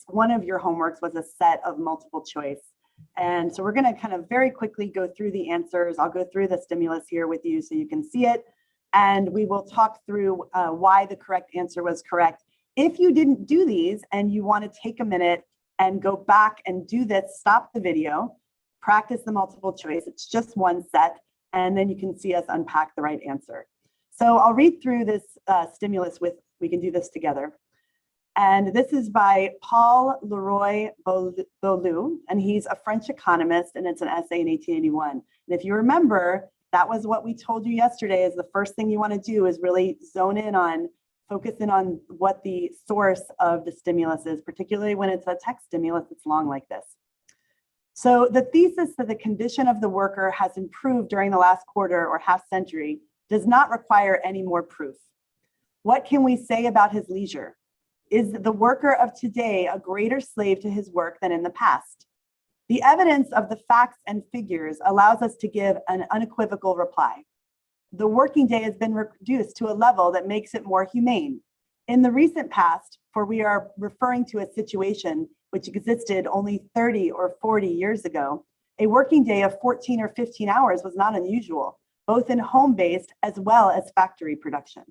one of your homeworks was a set of multiple choice. And so we're going to kind of very quickly go through the answers. I'll go through the stimulus here with you so you can see it. And we will talk through why the correct answer was correct. If you didn't do these and you want to take a minute and go back and do this, stop the video, practice the multiple choice. It's just one set, and then you can see us unpack the right answer. So I'll read through this stimulus we can do this together. And this is by Paul Leroy-Beaulieu, and he's a French economist, and it's an essay in 1881. And if you remember, that was what we told you yesterday is the first thing you want to do is really focus in on what the source of the stimulus is, particularly when it's a text stimulus that's long like this. So the thesis that the condition of the worker has improved during the last quarter or half century does not require any more proof. What can we say about his leisure? Is the worker of today a greater slave to his work than in the past? The evidence of the facts and figures allows us to give an unequivocal reply. The working day has been reduced to a level that makes it more humane. In the recent past, for we are referring to a situation which existed only 30 or 40 years ago, a working day of 14 or 15 hours was not unusual, both in home-based as well as factory production.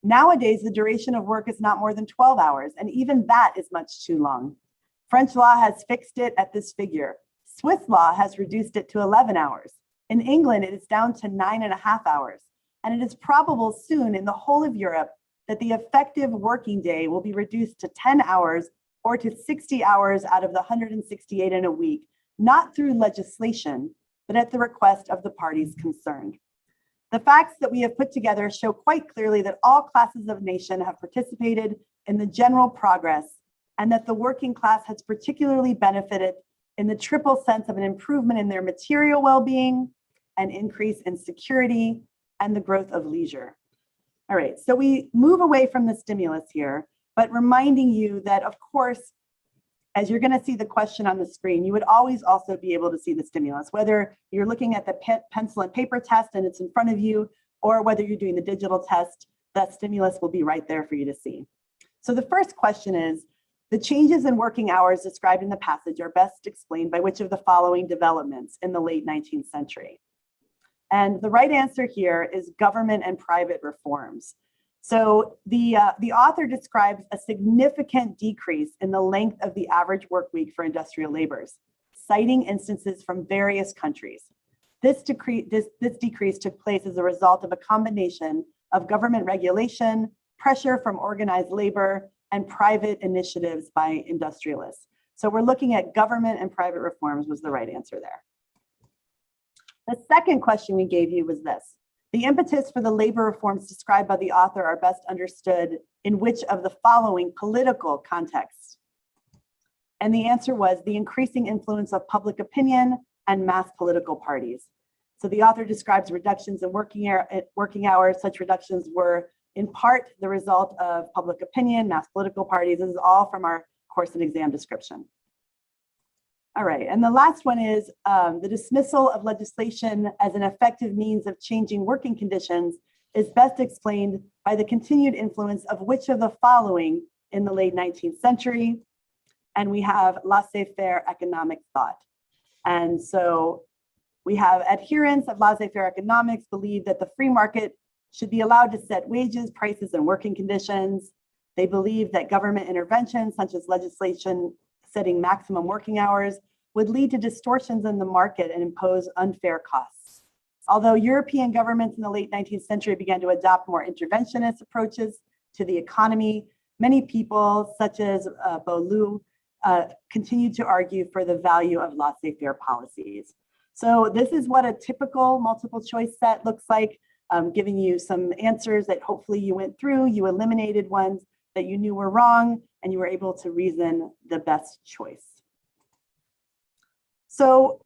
Nowadays, the duration of work is not more than 12 hours, and even that is much too long. French law has fixed it at this figure. Swiss law has reduced it to 11 hours. In England, it is down to 9.5 hours, and it is probable soon in the whole of Europe that the effective working day will be reduced to 10 hours or to 60 hours out of the 168 in a week, not through legislation, but at the request of the parties concerned. The facts that we have put together show quite clearly that all classes of nation have participated in the general progress, and that the working class has particularly benefited in the triple sense of an improvement in their material well-being, an increase in security, and the growth of leisure. All right, so we move away from the stimulus here, but reminding you that, of course, as you're going to see the question on the screen, you would always also be able to see the stimulus, whether you're looking at the pencil and paper test and it's in front of you, or whether you're doing the digital test, that stimulus will be right there for you to see. So the first question is, the changes in working hours described in the passage are best explained by which of the following developments in the late 19th century? And the right answer here is government and private reforms. So the author describes a significant decrease in the length of the average work week for industrial laborers, citing instances from various countries. This decrease took place as a result of a combination of government regulation, pressure from organized labor, and private initiatives by industrialists. So we're looking at government and private reforms was the right answer there. The second question we gave you was this. The impetus for the labor reforms described by the author are best understood in which of the following political contexts? And the answer was the increasing influence of public opinion and mass political parties. So the author describes reductions in working hours. Such reductions were in part the result of public opinion, mass political parties. This is all from our course and exam description. All right, and the last one is the dismissal of legislation as an effective means of changing working conditions is best explained by the continued influence of which of the following in the late 19th century? And we have laissez-faire economic thought. And so we have adherents of laissez-faire economics believe that the free market should be allowed to set wages, prices, and working conditions. They believe that government intervention, such as legislation setting maximum working hours, would lead to distortions in the market and impose unfair costs. Although European governments in the late 19th century began to adopt more interventionist approaches to the economy, many people, such as Beaulieu, continued to argue for the value of laissez-faire policies. So this is what a typical multiple choice set looks like, giving you some answers that hopefully you went through, you eliminated ones that you knew were wrong, and you were able to reason the best choice. So